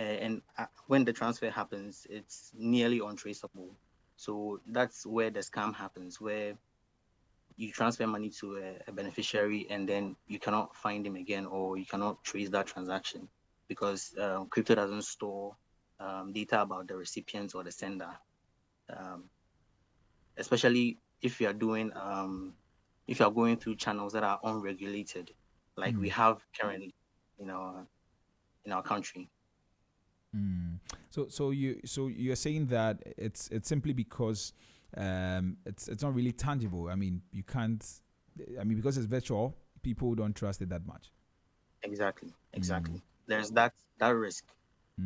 and when the transfer happens, it's nearly untraceable. So that's where the scam happens, where you transfer money to a beneficiary and then you cannot find him again, or you cannot trace that transaction because crypto doesn't store data about the recipient or the sender, um, especially if you are doing if you are going through channels that are unregulated, like we have currently in our country. So you're saying that it's simply because it's not really tangible. I mean, you can't. I mean, because it's virtual, people don't trust it that much. Exactly, exactly. There's that risk,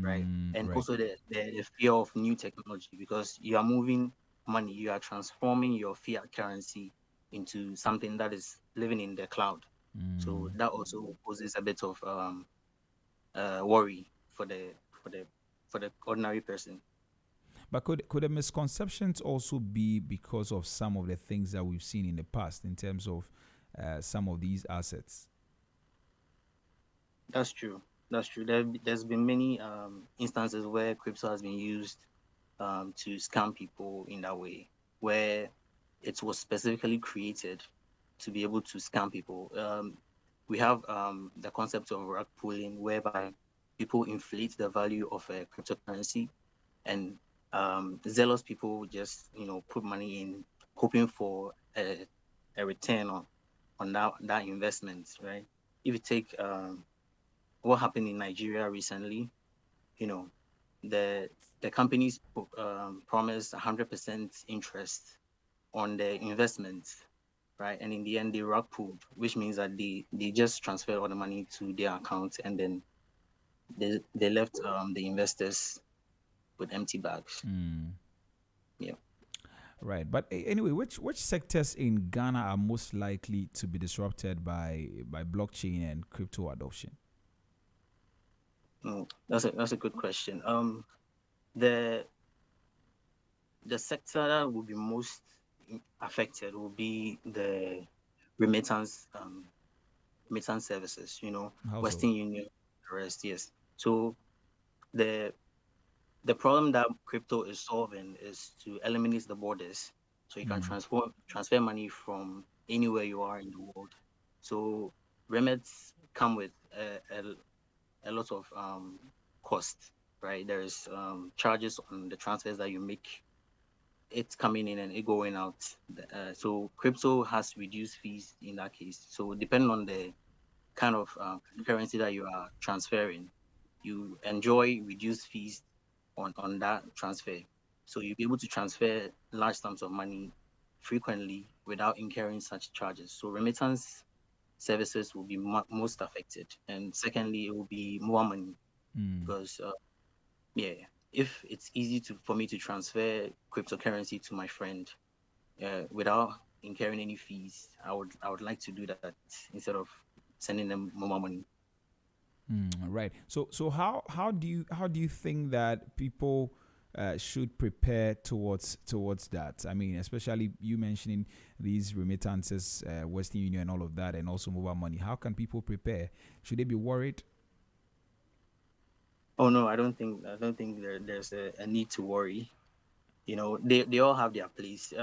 right? And Right. also the fear of new technology, because you are moving money, you are transforming your fiat currency into something that is living in the cloud. So that also poses a bit of worry for the for the ordinary person. But could the misconceptions also be because of some of the things that we've seen in the past in terms of some of these assets? That's true. That's true. There's been many instances where crypto has been used to scam people in that way, where it was specifically created to be able to scam people. We have the concept of rug pulling, whereby people inflate the value of a cryptocurrency, and zealous people just put money in, hoping for a return on that investment, right? If you take what happened in Nigeria recently, you know, the the companies promised 100% interest on their investments, right? And in the end, they rug pulled, which means that they just transferred all the money to their account, and then they left the investors with empty bags. Yeah. Right. But anyway, which sectors in Ghana are most likely to be disrupted by blockchain and crypto adoption? That's a good question. The the sector that will be most affected will be the remittance remittance services. How so? Western Union, the rest. Yes. So the the problem that crypto is solving is to eliminate the borders, so you can transfer money from anywhere you are in the world. So remits come with a lot of cost, right? There is charges on the transfers that you make. It's coming in and it going out. So crypto has reduced fees in that case. So depending on the kind of currency that you are transferring, you enjoy reduced fees on that transfer. So you'll be able to transfer large sums of money frequently without incurring such charges. So remittance services will be most affected. And secondly, it will be more money because yeah, if it's easy for me to transfer cryptocurrency to my friend without incurring any fees, I would like to do that instead of sending them more money. Right. So how do you think that people should prepare towards that? I mean, especially you mentioning these remittances, Western Union, and all of that, and also mobile money. How can people prepare? Should they be worried? Oh no, I don't think there's a need to worry. They all have their place.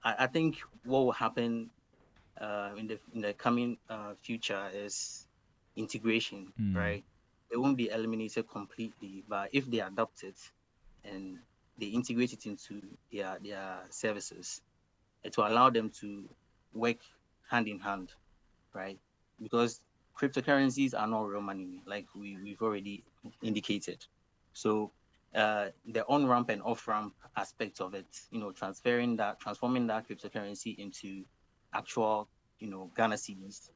I think what will happen in the coming future is integration, right? It won't be eliminated completely, but if they adopt it and they integrate it into their services, it will allow them to work hand in hand, right? Because cryptocurrencies are not real money, like we've already indicated. So the on ramp and off ramp aspect of it, transforming that cryptocurrency into actual, Ghana cedis,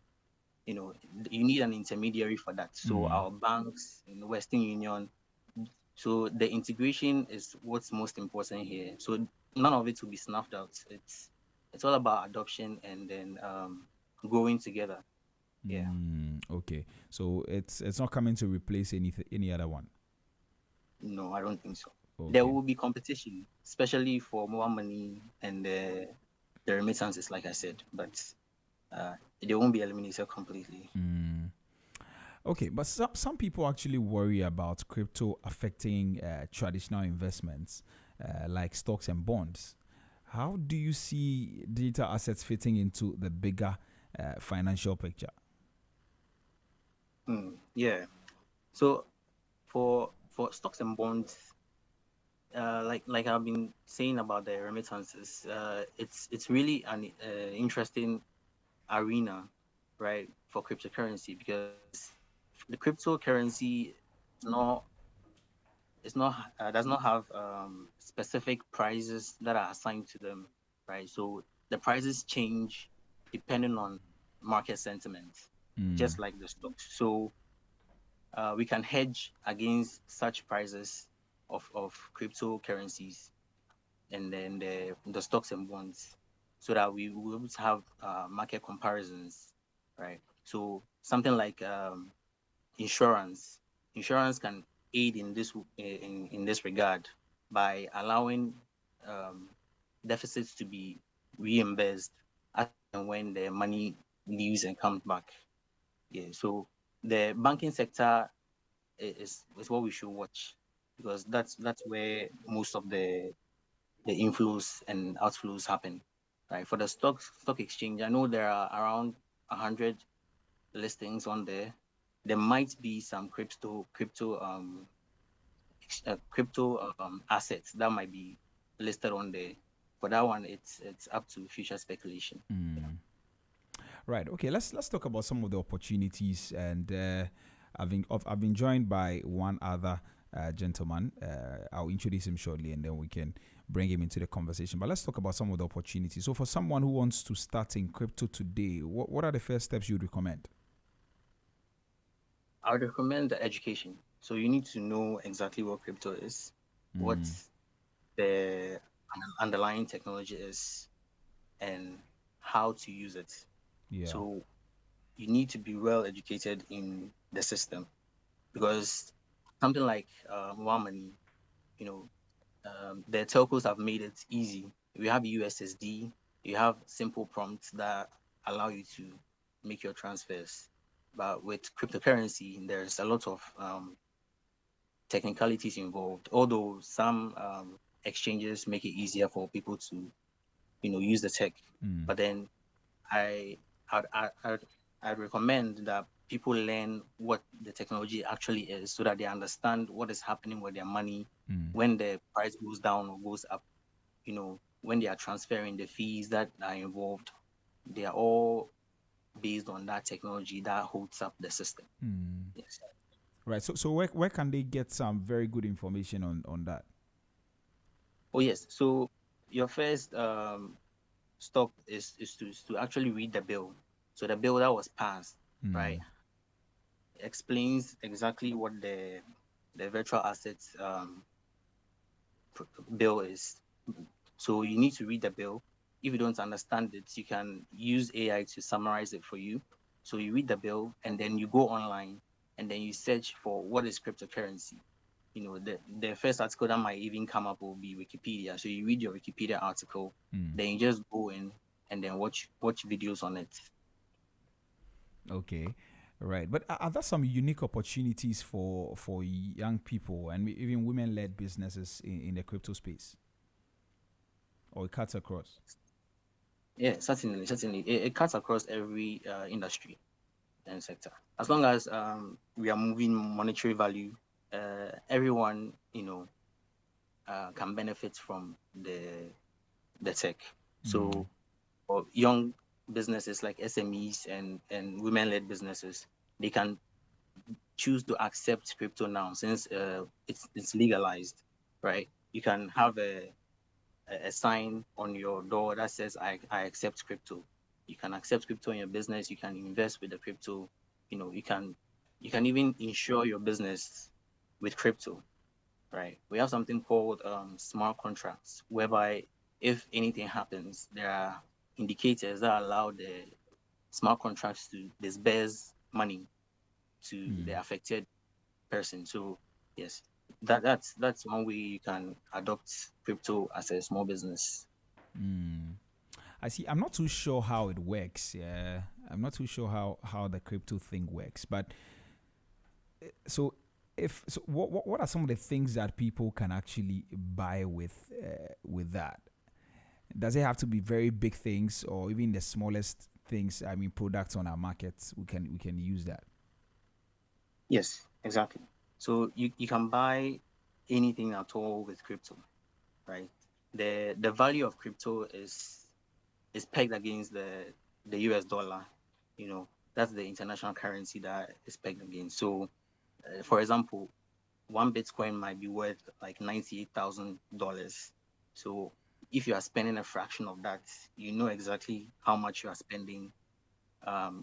you need an intermediary for that. So our banks in Western Union. So the integration is what's most important here. So none of it will be snuffed out. It's all about adoption and then growing together. Yeah. Okay. So it's not coming to replace any other one. No, I don't think so. There Okay. will be competition, especially for more money and the remittances, like I said, but they won't be eliminated completely. Okay, but some people actually worry about crypto affecting traditional investments like stocks and bonds. How do you see digital assets fitting into the bigger financial picture? Yeah. So for stocks and bonds, like I've been saying about the remittances, it's really an interesting arena, right, for cryptocurrency, because the cryptocurrency is not does not have specific prices that are assigned to them, right? So the prices change depending on market sentiment, just like the stocks. So we can hedge against such prices of cryptocurrencies and then the stocks and bonds, so that we will able to have market comparisons, right? So something like insurance. Insurance can aid in in this regard by allowing um, deficits to be reimbursed as and when the money leaves and comes back. Yeah. So the banking sector is what we should watch, because that's where most of the inflows and outflows happen. Right. For the stock exchange, I know there are around 100 listings on there. There might be some crypto assets that might be listed on there. For that one, it's up to future speculation. Yeah. Right. Okay. Let's talk about some of the opportunities, and I've been joined by one other gentleman. I'll introduce him shortly, and then we can bring him into the conversation. But let's talk about some of the opportunities. So, for someone who wants to start in crypto today, what are the first steps you'd recommend? I would recommend the education. So you need to know exactly what crypto is, what the underlying technology is, and how to use it. Yeah. So you need to be well educated in the system, because something like One Money, you know, the telcos have made it easy. We have USSD, you have simple prompts that allow you to make your transfers. But with cryptocurrency, there's a lot of technicalities involved. Although some exchanges make it easier for people to, use the tech, but then I I'd, I'd, I'd I'd recommend that people learn what the technology actually is, so that they understand what is happening with their money when the price goes down or goes up. When they are transferring, the fees that are involved, they are all based on that technology that holds up the system. Yes. Right. So where can they get some very good information on that? Oh yes. So your first stop is to actually read the bill. So the bill that was passed, right, explains exactly what the virtual assets bill is. So you need to read the bill. If you don't understand it, you can use AI to summarize it for you. So you read the bill and then you go online and then you search for what is cryptocurrency. The first article that might even come up will be Wikipedia. So you read your Wikipedia article, then you just go in and then watch videos on it. Okay. Right. But are there some unique opportunities for young people and even women-led businesses in the crypto space, or it cuts across? Yeah, certainly. It cuts across every industry and sector. As long as we are moving monetary value, everyone can benefit from the tech. So for young businesses like SMEs and women-led businesses, they can choose to accept crypto now, since it's legalized, right? You can have a sign on your door that says I accept crypto. You can accept crypto in your business. You can invest with the crypto. You can even insure your business with crypto, right? We have something called smart contracts, whereby if anything happens, there are indicators that allow the smart contracts to disburse money to the affected person. So yes, that's one way you can adopt crypto as a small business. I see. I'm not too sure how it works. Yeah, I'm not too sure how the crypto thing works, but So if so, what are some of the things that people can actually buy with that? Does it have to be very big things or even the smallest things? I mean, products on our markets, we can use that. Yes, exactly. So you can buy anything at all with crypto, right? The value of crypto is pegged against the US dollar. You know, that's the international currency that is pegged against. So, for example, one Bitcoin might be worth like $98,000. So, if you are spending a fraction of that, you know exactly how much you are spending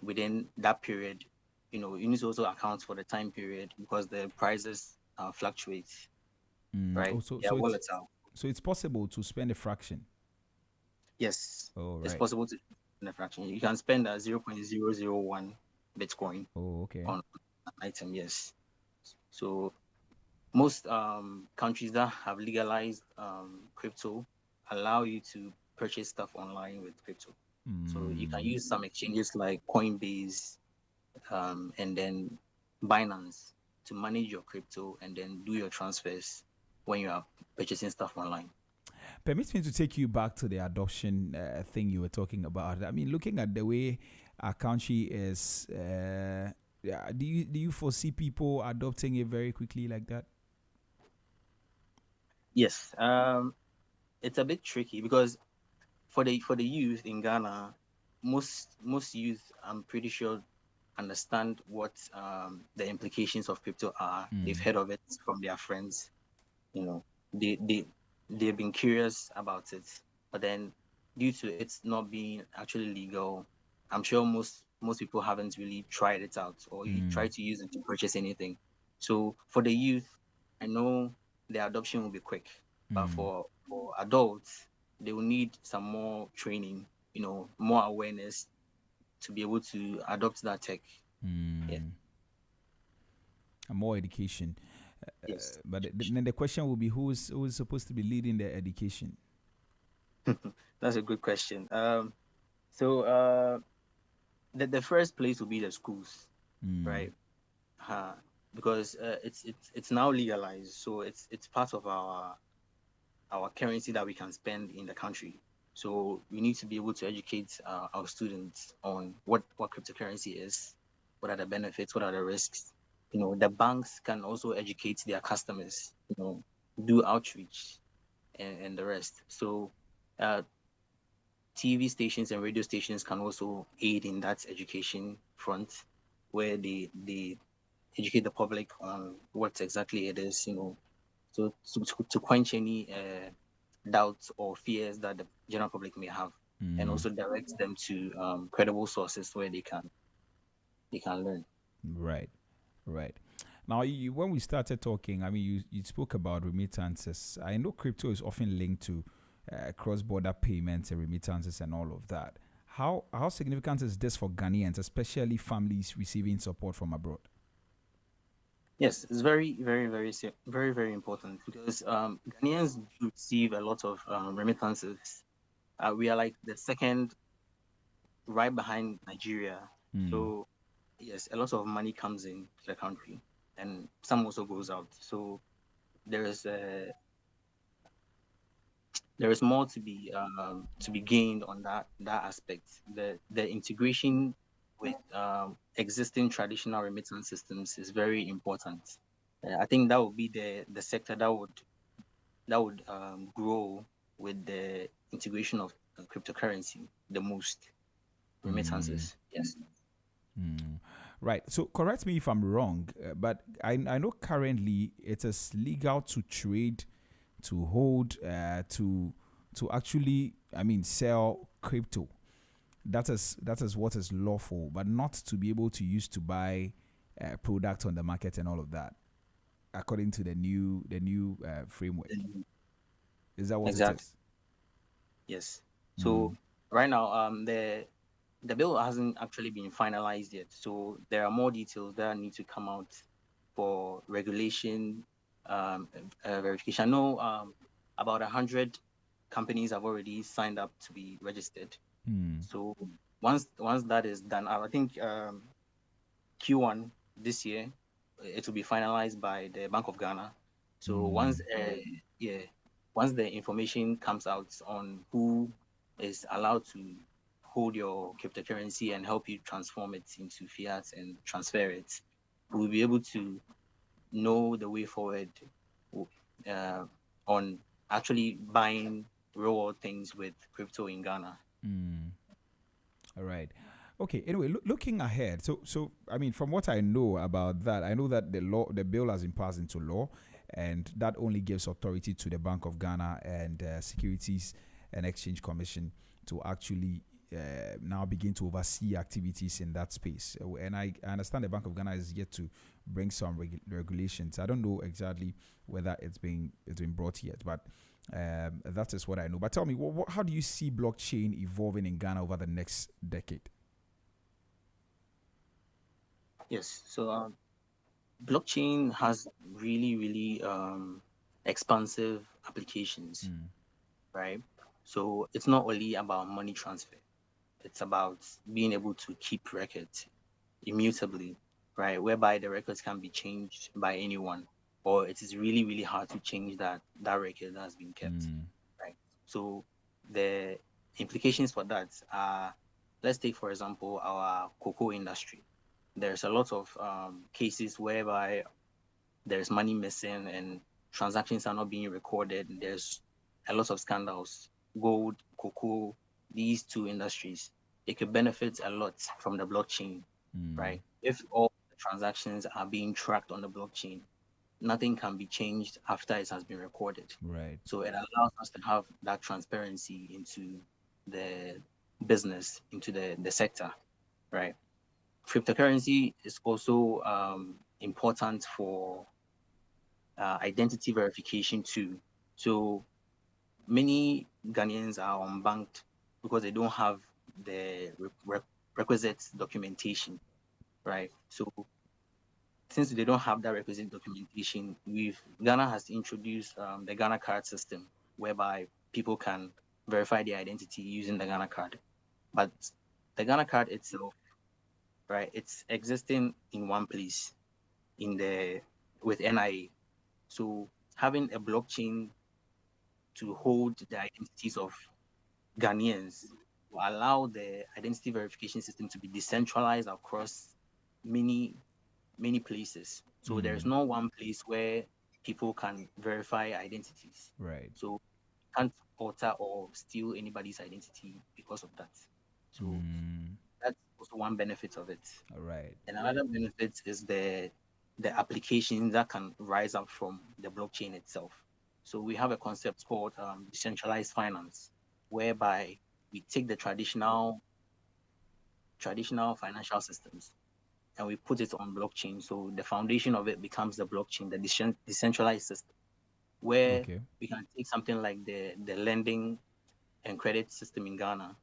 within that period. You know, you need to also account for the time period because the prices fluctuate, right? Also, They are so volatile. it's possible to spend a fraction. Yes, Oh, it's right. possible to spend a fraction. You can spend 0.001 Bitcoin Oh, okay. on an item. Yes. So most countries that have legalized crypto allow you to purchase stuff online with crypto. So you can use some exchanges like Coinbase and then Binance to manage your crypto and then do your transfers when you are purchasing stuff online. Permit me to take you back to the adoption thing you were talking about. I mean, looking at the way our country is, yeah, do you foresee people adopting it very quickly like that? Yes, it's a bit tricky because for the youth in Ghana, most youth, I'm pretty sure, understand what the implications of crypto are. They've heard of it from their friends. You know, they've been curious about it, but then due to it not being actually legal, I'm sure most people haven't really tried it out or you try to use it to purchase anything. So for the youth, I know the adoption will be quick, but for adults, they will need some more training, more awareness to be able to adopt that tech. Yeah. And more education. Yes. But then the question will be who's supposed to be leading the education? That's a good question. So the first place will be the schools, right? Uh, because it's now legalized, so it's part of our currency that we can spend in the country. So we need to be able to educate our students on what cryptocurrency is, what are the benefits, what are the risks. The banks can also educate their customers, do outreach and the rest. So uh, TV stations and radio stations can also aid in that education front, where they educate the public on what exactly it is, so to quench any doubts or fears that the general public may have, and also direct them to credible sources where they can learn. Right, right. Now, when we started talking, I mean, you spoke about remittances. I know crypto is often linked to cross-border payments and remittances and all of that. How significant is this for Ghanaians, especially families receiving support from abroad? Yes, it's very, very, very, very, very important because Ghanaians do receive a lot of remittances. We are like the second, right behind Nigeria. So yes, a lot of money comes in to the country, and some also goes out. So there is there is more to be gained on that aspect. The integration with existing traditional remittance systems is very important. I think that would be the sector that would grow with the integration of cryptocurrency the most. Remittances, yes. Right. So correct me if I'm wrong, but I know currently it is legal to trade, to hold, to actually, I mean, sell crypto. That is what is lawful, but not to be able to use to buy products on the market and all of that, according to the new framework. Mhm. Is that what it Exactly. is? Yes. So right now, the bill hasn't actually been finalized yet. So there are more details that need to come out for regulation, verification. I know about 100 companies have already signed up to be registered. So once that is done, I think Q1 this year, it will be finalized by the Bank of Ghana. So Mm. yeah, once the information comes out on who is allowed to hold your cryptocurrency and help you transform it into fiat and transfer it, we'll be able to know the way forward uh, on actually buying real world things with crypto in Ghana. Mm. All right. Okay. Anyway, looking ahead, so I mean, from what I know about that, I know that the bill has been passed into law, and that only gives authority to the Bank of Ghana and Securities and Exchange Commission to actually now begin to oversee activities in that space. And I understand the Bank of Ghana is yet to bring some regulations. I don't know exactly whether it's been brought yet, but that is what I know. But tell me, how do you see blockchain evolving in Ghana over the next decade? Yes. So blockchain has really, really expansive applications, Mm. right? So it's not only about money transfer, it's about being able to keep records immutably, right? Whereby the records can be changed by anyone, or it is really, really hard to change that record that has been kept, Mm. right? So the implications for that are, let's take for example our cocoa industry. There's a lot of cases whereby there's money missing and transactions are not being recorded. There's a lot of scandals. Gold, cocoa, these two industries, it could benefit a lot from the blockchain, Mm. right? If all the transactions are being tracked on the blockchain, nothing can be changed after it has been recorded. Right. So it allows us to have that transparency into the business, into the sector, right? Cryptocurrency is also important for identity verification too. So many Ghanaians are unbanked because they don't have the requisite documentation, right? So since they don't have that requisite documentation, Ghana has introduced the Ghana card system, whereby people can verify their identity using the Ghana card. But the Ghana card itself, right, it's existing in one place in the with NIA. So having a blockchain to hold the identities of Ghanaians will allow the identity verification system to be decentralized across many, many places. So there's Mm. no one place where people can verify identities. Right. So you can't alter or steal anybody's identity because of that. So Mm. that's also one benefit of it. All right. And another benefit is the application that can rise up from the blockchain itself. So we have a concept called decentralized finance, whereby we take the traditional financial systems and we put it on blockchain. So the foundation of it becomes the blockchain, the decentralized system, where Okay. we can take something like the lending and credit system in Ghana,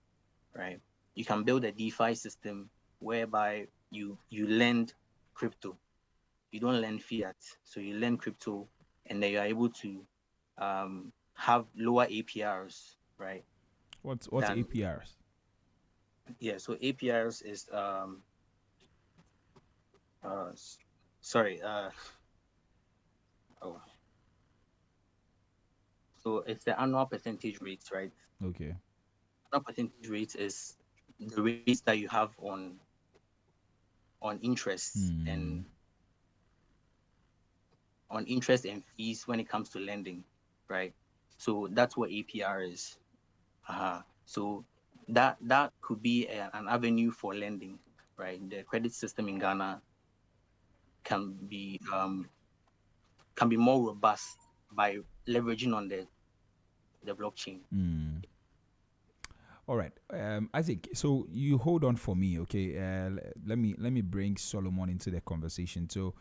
right? You can build a DeFi system whereby you lend crypto. You don't lend fiat, so you lend crypto, and then you are able to have lower APRs, right? What's Than APRs? yeah. So APRs is uh sorry oh so it's the annual percentage rates, right? Okay. Annual percentage rate is the rates that you have on interest Mm. and on interest and fees when it comes to lending, right? So that's what APR is. So that could be an avenue for lending, right? The credit system in Ghana can be um, can be more robust by leveraging on the blockchain. Mm. All right, Isaac. So you hold on for me, okay? Let me bring Solomon into the conversation. So,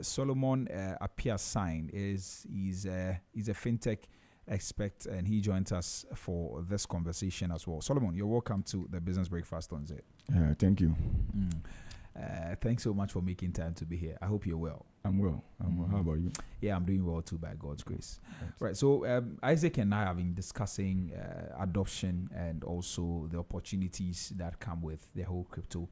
Solomon Apia Sign is a fintech expert, and he joins us for this conversation as well. Solomon, you're welcome to the Business Breakfast on Z. Thank you. Mm. Thanks so much for making time to be here. I hope you're well. I'm well. How about you? Yeah, I'm doing well too, by God's grace. Thanks. Right. So Isaac and I have been discussing adoption and also the opportunities that come with the whole crypto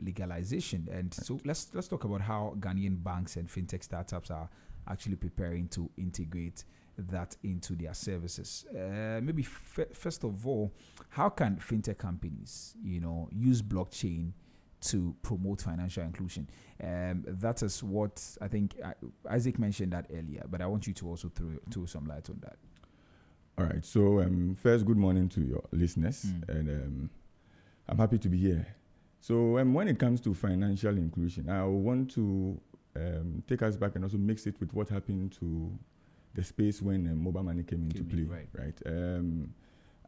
legalization. And so let's talk about how Ghanaian banks and fintech startups are actually preparing to integrate that into their services. Maybe first of all, how can fintech companies, use blockchain to promote financial inclusion? That is what I think Isaac mentioned that earlier, but I want you to also throw some light on that. All right. So first, good morning to your listeners, and I'm happy to be here. So when it comes to financial inclusion, I want to take us back and also mix it with what happened to the space when mobile money came into play. Right.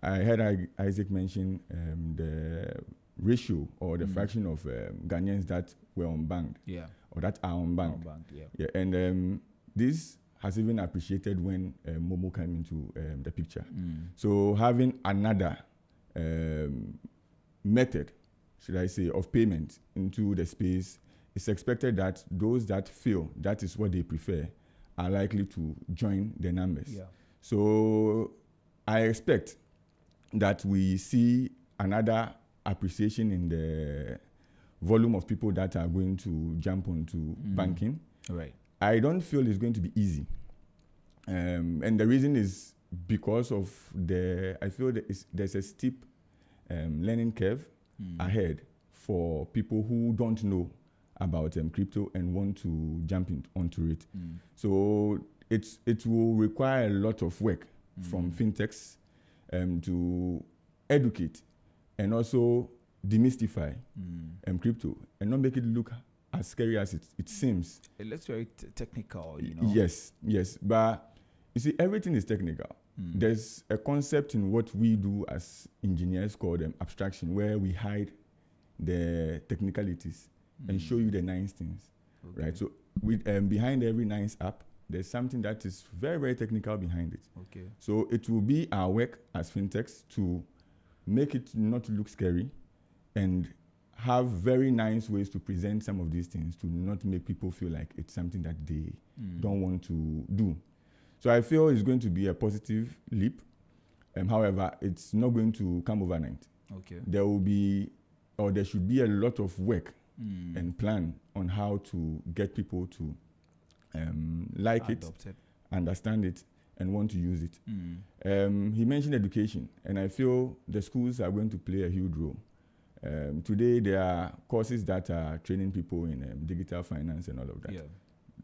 I heard Isaac mention the ratio or the fraction of Ghanaians that were unbanked, or that are unbanked. And this has even appreciated when Momo came into the picture. So having another method, should I say, of payment into the space, it's expected that those that feel that is what they prefer are likely to join the numbers. So I expect that we see another appreciation in the volume of people that are going to jump onto banking. Right. I don't feel it's going to be easy. And the reason is because of I feel that there's a steep learning curve ahead for people who don't know about crypto and want to jump onto it. So it will require a lot of work from fintechs to educate and also demystify crypto and not make it look as scary as it seems. It looks very technical, Yes. But you see, everything is technical. There's a concept in what we do as engineers called abstraction, where we hide the technicalities and show you the nice things, right? So with behind every nice app, there's something that is very, very technical behind it. So it will be our work as fintechs to make it not look scary and have very nice ways to present some of these things to not make people feel like it's something that they don't want to do. So I feel it's going to be a positive leap. However, it's not going to come overnight. There will be, or there should be, a lot of work and plan on how to get people to like Adopt it, understand it, and want to use it. He mentioned education, and I feel the schools are going to play a huge role. Today, there are courses that are training people in digital finance and all of that.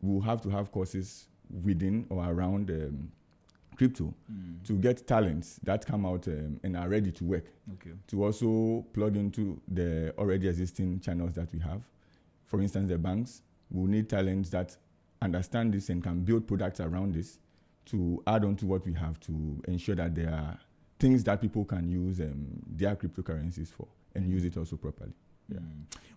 We'll have to have courses within or around crypto to get talents that come out and are ready to work, to also plug into the already existing channels that we have. For instance, the banks will need talents that understand this and can build products around this to add on to what we have to ensure that there are things that people can use their cryptocurrencies for and use it also properly.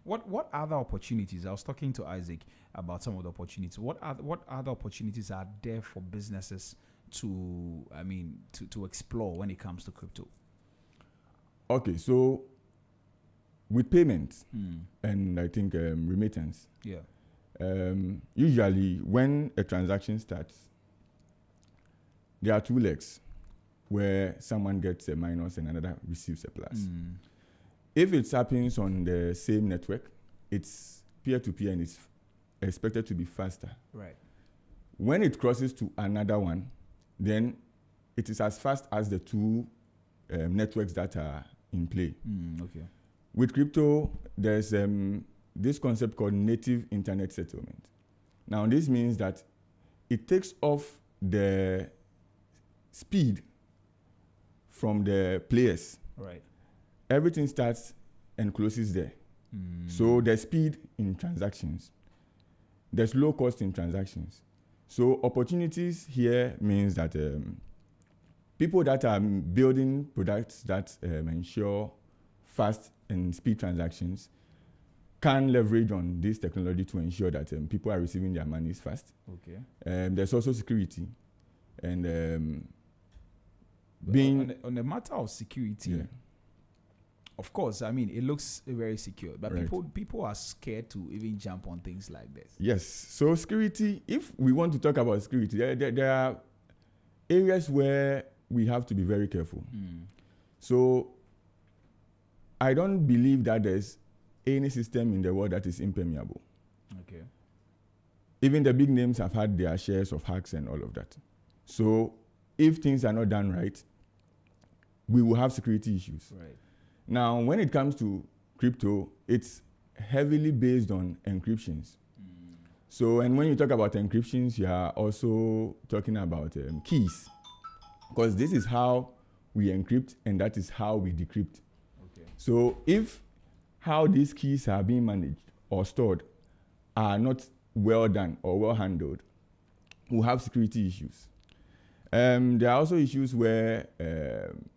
What other opportunities? I was talking to Isaac about some of the opportunities. What other opportunities are there for businesses to explore when it comes to crypto? Okay, so with payments and I think remittance, usually when a transaction starts, there are two legs where someone gets a minus and another receives a plus. If it happens on the same network, it's peer-to-peer and it's expected to be faster. Right. When it crosses to another one, then it is as fast as the two networks that are in play. With crypto, there's this concept called native internet settlement. Now, this means that it takes off the speed from the players. Right. Everything starts and closes there. So there's speed in transactions. There's low cost in transactions. So opportunities here means that people that are building products that ensure fast and speed transactions can leverage on this technology to ensure that people are receiving their monies fast. There's also security. And on the matter of security, of course, I mean, it looks very secure, but people are scared to even jump on things like this. Yes. So security, if we want to talk about security, there are areas where we have to be very careful. So I don't believe that there's any system in the world that is impermeable. Okay. Even the big names have had their shares of hacks and all of that. So if things are not done right, we will have security issues. Right. Now, when it comes to crypto, it's heavily based on encryptions. So, and when you talk about encryptions, you are also talking about keys, because this is how we encrypt and that is how we decrypt. Okay. So if how these keys are being managed or stored are not well done or well handled, we'll have security issues. There are also issues where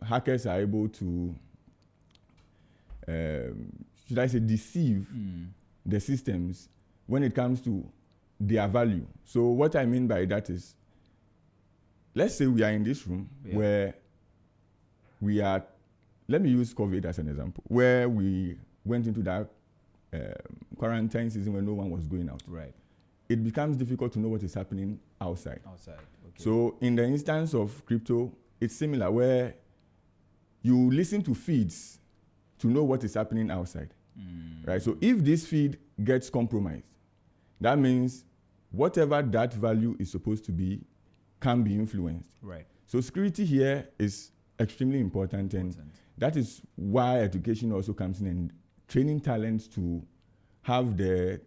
hackers are able to, should I say, deceive the systems when it comes to their value. So what I mean by that is, let's say we are in this room where we are, let me use COVID as an example, where we went into that quarantine season when no one was going out. Right. It becomes difficult to know what is happening outside. Outside. Okay. So in the instance of crypto, it's similar, where you listen to feeds to know what is happening outside. Right? So if this feed gets compromised, that means whatever that value is supposed to be can be influenced. Right. So security here is extremely important, and that is why education also comes in, and training talents to have the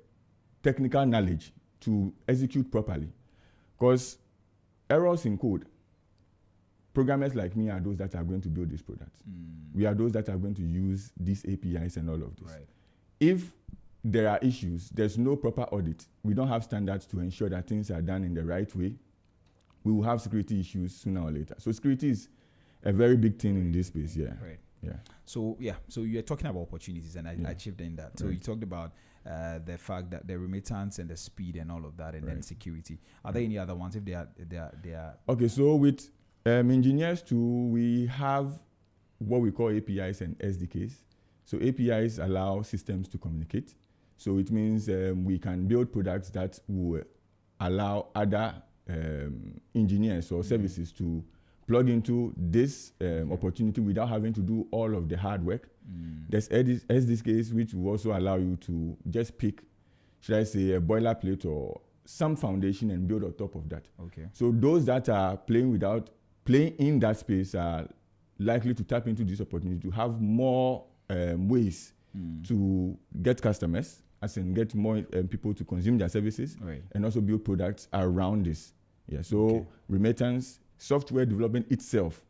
technical knowledge to execute properly. Because errors in code, programmers like me are those that are going to build these products. We are those that are going to use these APIs and all of this. Right. If there are issues, there's no proper audit, we don't have standards to ensure that things are done in the right way, we will have security issues sooner or later. So security is a very big thing in this space, yeah. Right. Yeah. So you're talking about opportunities, and I chipped in that. So you talked about the fact that the remittance and the speed and all of that, and then security. Are there any other ones? If they are Okay, so with engineers too, we have what we call APIs and SDKs. So APIs allow systems to communicate. So it means we can build products that will allow other engineers or services to plug into this opportunity without having to do all of the hard work. There's SDKs which will also allow you to just pick, should I say, a boilerplate or some foundation and build on top of that. Okay. So those that are playing in that space are likely to tap into this opportunity to have more ways to get customers, as in get more people to consume their services, and also build products around this. Yeah. So remittance, software development itself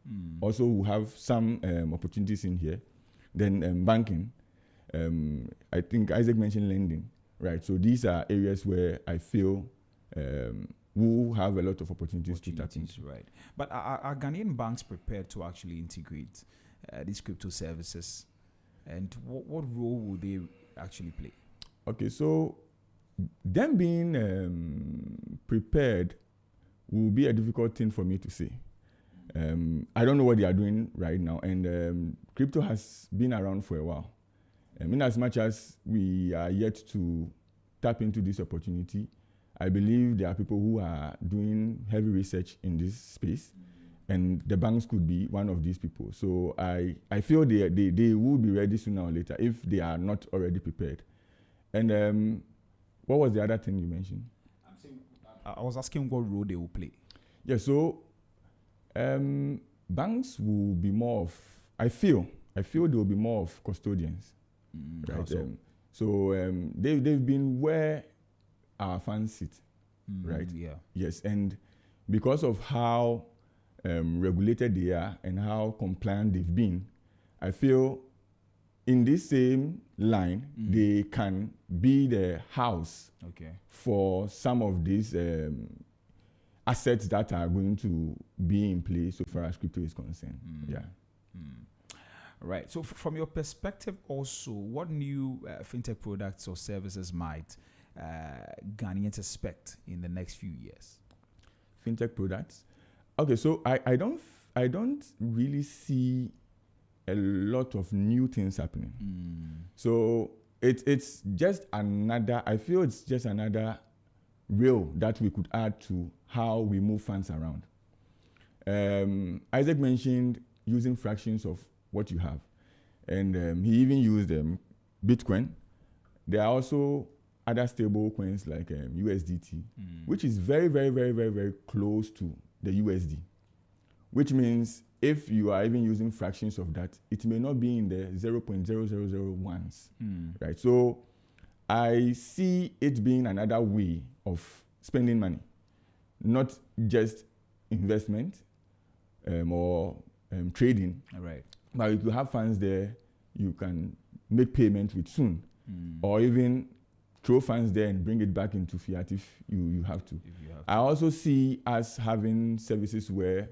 also will have some opportunities in here. Then banking, I think Isaac mentioned lending, right? So these are areas where I feel we'll have a lot of opportunities to tap into. Right. But are Ghanaian banks prepared to actually integrate these crypto services? And what role will they actually play? Okay, so them being prepared will be a difficult thing for me to say. I don't know what they are doing right now, and crypto has been around for a while. In as much as we are yet to tap into this opportunity, I believe there are people who are doing heavy research in this space, and the banks could be one of these people. So I feel they will be ready sooner or later if they are not already prepared. And what was the other thing you mentioned? I was asking what role they will play. Yeah, so banks will be more of, I feel they will be more of custodians. Right? They've been where our funds sit, right? Yeah. Yes, and because of how regulated they are and how compliant they've been, I feel in this same line, they can be the house for some of these assets that are going to be in place so far as crypto is concerned. Right. So from your perspective also, what new fintech products or services might Ghanaians expect in the next few years? Fintech products? Okay, so I don't really see a lot of new things happening. So it's just another, I feel it's just another rail that we could add to how we move funds around. Isaac mentioned using fractions of what you have. And he even used Bitcoin there are also other stable coins like USDT, which is very, very, very, very, very close to the USD, which means if you are even using fractions of that, it may not be in the 0.0001s, right? So I see it being another way of spending money, not just investment or trading. Right. But if you have funds there, you can make payments with soon, or even throw funds there and bring it back into fiat if you have to. I also see us having services where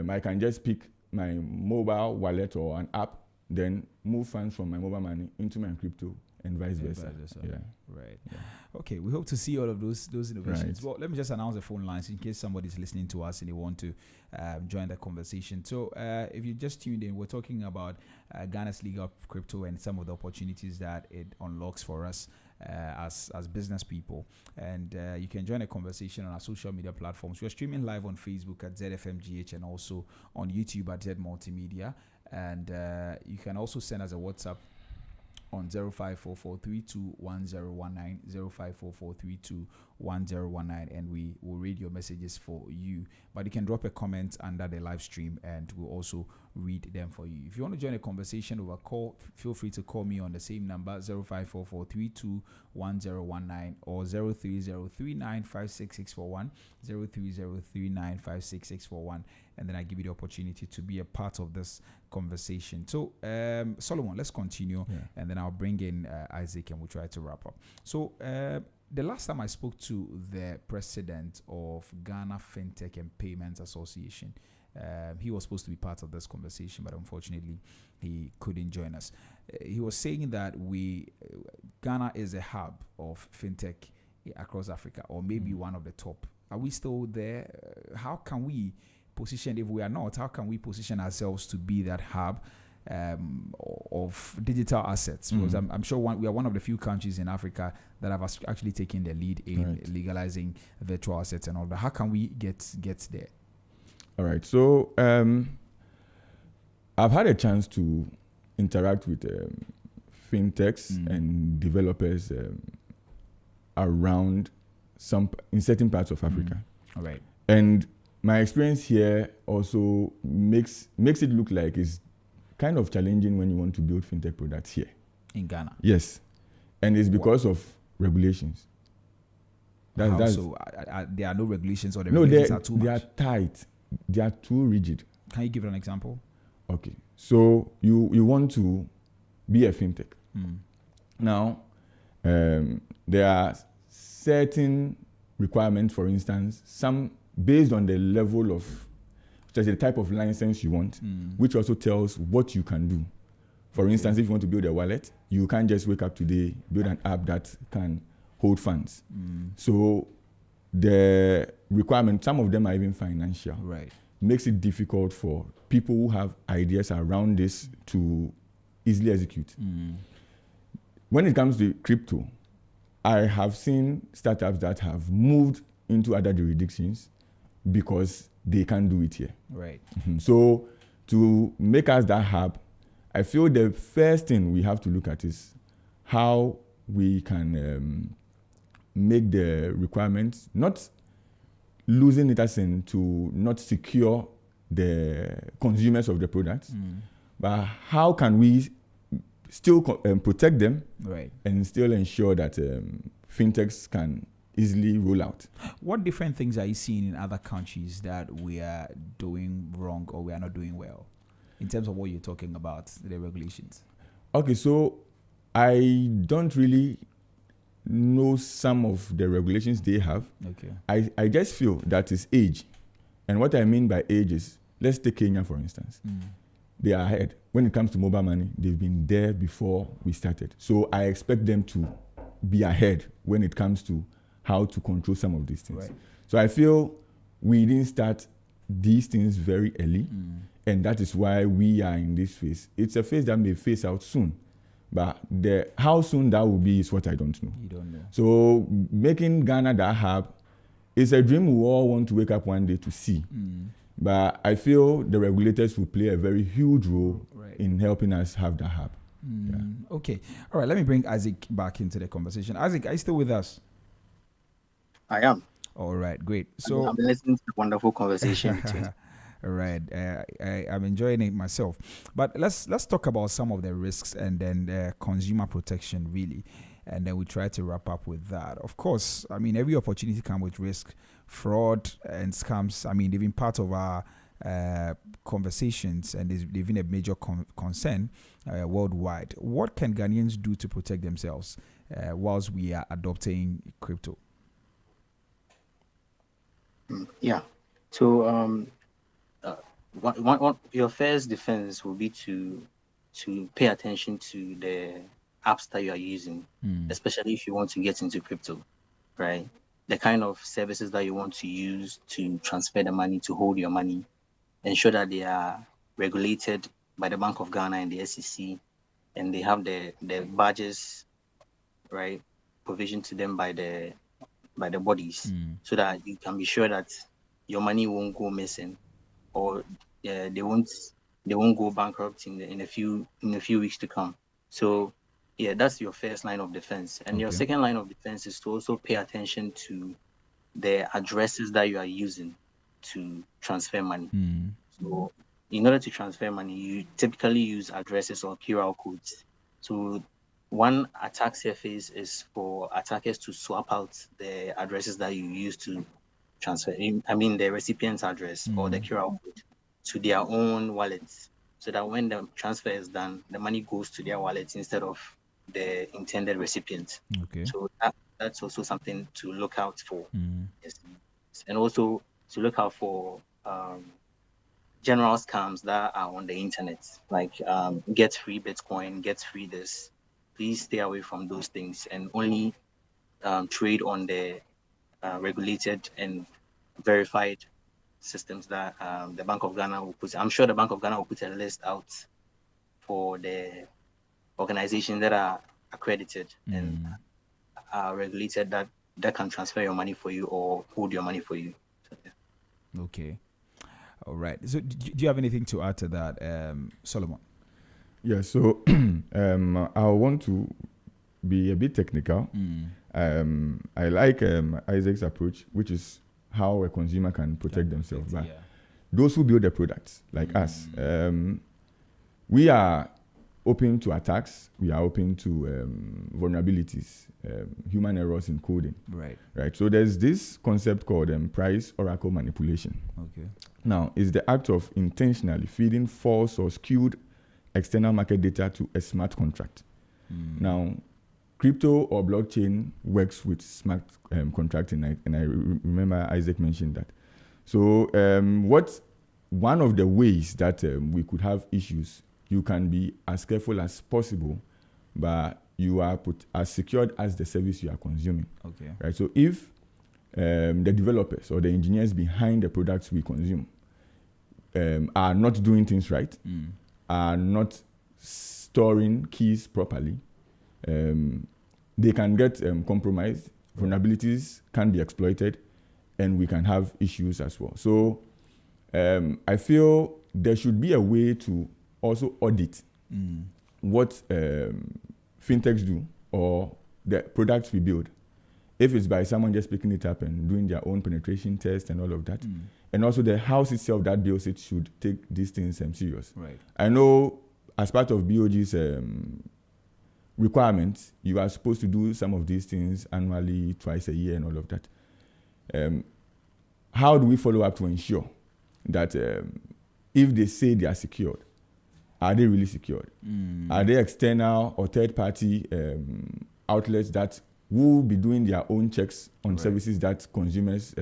I can just pick my mobile wallet or an app, then move funds from my mobile money into my crypto and vice versa. Yeah. Right. Yeah. Okay, we hope to see all of those innovations. Right. Well, let me just announce the phone lines in case somebody's listening to us and they want to join the conversation. So if you just tuned in, we're talking about Ghana's legal crypto and some of the opportunities that it unlocks for us as business people. And you can join a conversation on our social media platforms. We're streaming live on Facebook at ZFMGH and also on YouTube at Z Multimedia. And you can also send us a WhatsApp on 0544321019, 0544321019, and we will read your messages for you. But you can drop a comment under the live stream and we'll also read them for you. If you want to join a conversation over call, feel free to call me on the same number, 0544321019 or 0303956641, 0303956641, and then I give you the opportunity to be a part of this conversation. So, Solomon, let's continue, and then I'll bring in Isaac and we'll try to wrap up. So, the last time I spoke to the president of Ghana Fintech and Payments Association, he was supposed to be part of this conversation, but unfortunately, he couldn't join us. He was saying that Ghana is a hub of fintech across Africa, or maybe one of the top. Are we still there? How can we position, if we are not, how can we position ourselves to be that hub of digital assets? Because I'm sure we are one of the few countries in Africa that have actually taken the lead in legalizing virtual assets and all that. How can we get there? All right. So I've had a chance to interact with fintechs and developers around in certain parts of Africa. All right. And my experience here also makes it look like it's kind of challenging when you want to build fintech products here in Ghana. Yes, and it's because of regulations. So there are no regulations, or the regulations are too much? They are tight. They are too rigid. Can you give an example? Okay, so you want to be a fintech. Now, there are certain requirements, for instance, some based on the level of, the type of license you want, which also tells what you can do. For instance, if you want to build a wallet, you can't just wake up today, build an app that can hold funds. So the requirement, some of them are even financial. Right. Makes it difficult for people who have ideas around this to easily execute. When it comes to crypto, I have seen startups that have moved into other jurisdictions because they can't do it here. Right. So to make us that hub, I feel the first thing we have to look at is how we can make the requirements, not losing it as in to not secure the consumers of the products, but how can we still protect them, right, and still ensure that fintechs can easily roll out. What different things are you seeing in other countries that we are doing wrong or we are not doing well in terms of what you're talking about, the regulations? Okay, so I don't really know some of the regulations they have. Okay. I just feel that is age. And what I mean by age is, let's take Kenya, for instance. They are ahead. When it comes to mobile money, they've been there before we started. So I expect them to be ahead when it comes to how to control some of these things. Right. So I feel we didn't start these things very early, and that is why we are in this phase. It's a phase that may phase out soon, but how soon that will be is what I don't know. You don't know. So making Ghana that hub is a dream we all want to wake up one day to see. But I feel the regulators will play a very huge role in helping us have that hub. Okay. All right. Let me bring Isaac back into the conversation. Isaac, are you still with us? I am. All right. Great. I'm So, listening to the wonderful conversation between. all right. I'm enjoying it myself. But let's talk about some of the risks and then consumer protection, really. And then we try to wrap up with that. Of course, I mean, every opportunity comes with risk, fraud, and scams. I mean, they've been part of our conversations and they've been a major concern worldwide. What can Ghanaians do to protect themselves whilst we are adopting crypto? Yeah. So uh, your first defense will be to pay attention to the apps that you are using, especially if you want to get into crypto, right? The kind of services that you want to use to transfer the money, to hold your money, ensure that they are regulated by the Bank of Ghana and the SEC, and they have the badges, right, provisioned to them by the bodies, so that you can be sure that your money won't go missing, or they won't go bankrupt in a few weeks to come. So yeah, that's your first line of defense. And your Okay. second line of defense is to also pay attention to the addresses that you are using to transfer money. So in order to transfer money, you typically use addresses or QR codes. So one attack surface is for attackers to swap out the addresses that you use to transfer. I mean, the recipient's address or the QR code to their own wallets, so that when the transfer is done, the money goes to their wallets instead of the intended recipient. Okay. So that's also something to look out for. Yes. And also to look out for general scams that are on the internet, like get free Bitcoin, get free this. Please stay away from those things and only trade on the regulated and verified systems that the Bank of Ghana will put. I'm sure the Bank of Ghana will put a list out for the organizations that are accredited and are regulated that can transfer your money for you or hold your money for you. So, yeah. Okay. All right. So, do you have anything to add to that, Solomon? Yeah, so I want to be a bit technical. I like Isaac's approach, which is how a consumer can protect themselves. But those who build the products, like us, we are open to attacks. We are open to vulnerabilities, human errors in coding. Right. So there's this concept called price oracle manipulation. Okay. Now, it's the act of intentionally feeding false or skewed external market data to a smart contract. Now, crypto or blockchain works with smart contracting, and I remember Isaac mentioned that. So, one of the ways that we could have issues, you can be as careful as possible, but you are put as secured as the service you are consuming. Okay. Right. So, if the developers or the engineers behind the products we consume are not doing things right, are not storing keys properly, they can get compromised, vulnerabilities can be exploited, and we can have issues as well. So I feel there should be a way to also audit what fintechs do or the products we build. If it's by someone just picking it up and doing their own penetration test and all of that. And also the house itself that builds it should take these things serious. Right. I know as part of BOG's requirements, you are supposed to do some of these things annually, twice a year and all of that. How do we follow up to ensure that if they say they are secured, are they really secured? Are they external or third-party outlets that will be doing their own checks on services that consumers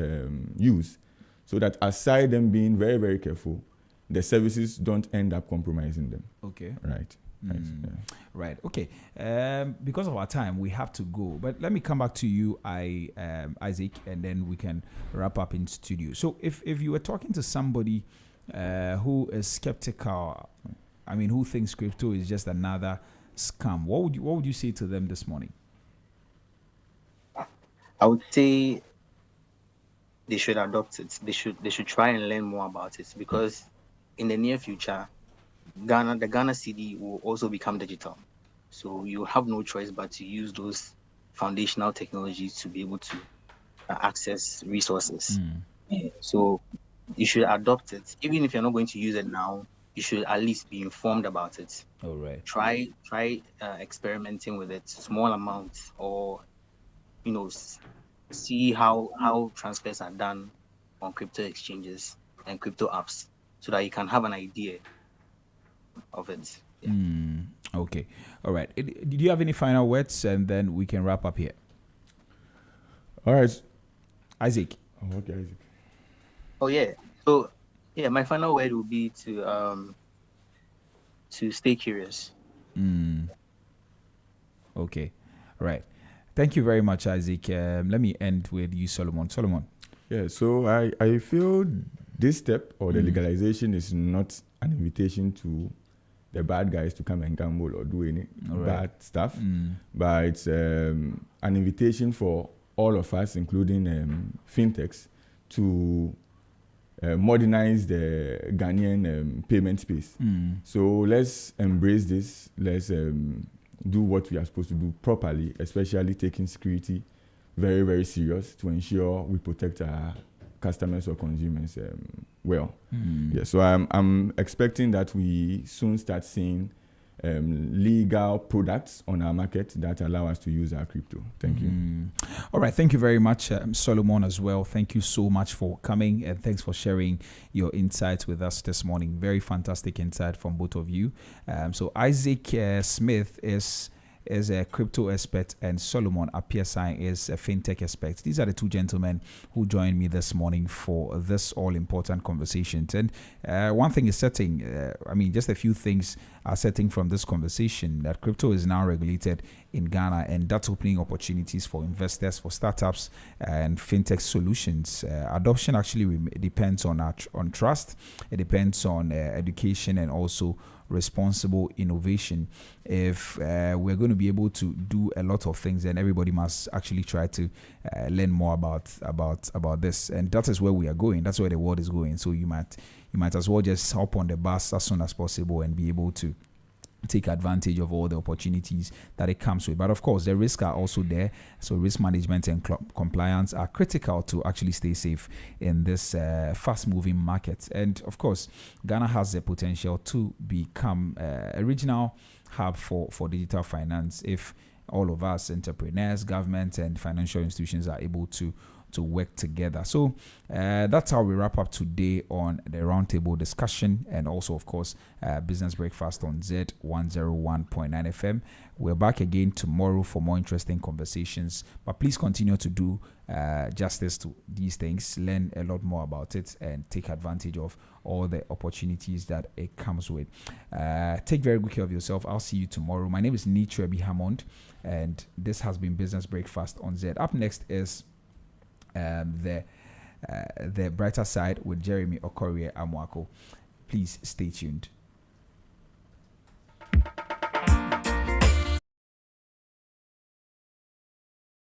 use, so that aside them being very, very careful, the services don't end up compromising them. Okay. Right. Right. Okay. Because of our time, we have to go. But let me come back to you, Isaac, and then we can wrap up in studio. So, if you were talking to somebody who is skeptical, I mean, who thinks crypto is just another scam, what would you say to them this morning? I would say they should adopt it. They should try and learn more about it, because in the near future, the Ghana CD will also become digital. So you have no choice but to use those foundational technologies to be able to access resources. So you should adopt it. Even if you're not going to use it now, you should at least be informed about it. All right. Try experimenting with it, small amounts, or see how transfers are done on crypto exchanges and crypto apps, so that you can have an idea of it. Yeah. Okay. All right. Did you have any final words, and then we can wrap up here? All right. Isaac. Oh, okay, Isaac. Oh yeah. So yeah, my final word would be to stay curious. Okay. All right. Thank you very much, Isaac. Let me end with you, Solomon. Solomon. Yeah, so I feel this step or the legalization is not an invitation to the bad guys to come and gamble or do any bad stuff, but it's an invitation for all of us, including fintechs, to modernize the Ghanaian payment space. So let's embrace this. Let's do what we are supposed to do properly, especially taking security very, very serious to ensure we protect our customers or consumers well. Yeah, so I'm expecting that we soon start seeing legal products on our market that allow us to use our crypto. Thank you. All right. Thank you very much, Solomon, as well. Thank you so much for coming, and thanks for sharing your insights with us this morning. Very fantastic insight from both of you. So Isaac Smith is a crypto expert, and Solomon Apiasai is a fintech expert. These are the two gentlemen who joined me this morning for this all-important conversation. And one thing is certain, just a few things are certain from this conversation, that crypto is now regulated in Ghana, and that's opening opportunities for investors, for startups, and fintech solutions. Adoption actually depends on trust. It depends on education and also responsible innovation. If we're going to be able to do a lot of things, then everybody must actually try to learn more about this, and that is where we are going. That's where the world is going. So you might as well just hop on the bus as soon as possible and be able to take advantage of all the opportunities that it comes with. But of course, the risks are also there. So risk management and compliance are critical to actually stay safe in this fast-moving market. And of course, Ghana has the potential to become a regional hub for digital finance if all of us, entrepreneurs, government, and financial institutions, are able to work together. So that's how we wrap up today on the roundtable discussion, and also, of course, Business Breakfast on Z101.9 FM. We're back again tomorrow for more interesting conversations, but please continue to do justice to these things, learn a lot more about it, and take advantage of all the opportunities that it comes with. Take very good care of yourself. I'll see you tomorrow. My name is Nitrebi Hammond, and this has been Business Breakfast on Z. Up next is the brighter side with Jeremy Okorie Amwako. Please stay tuned.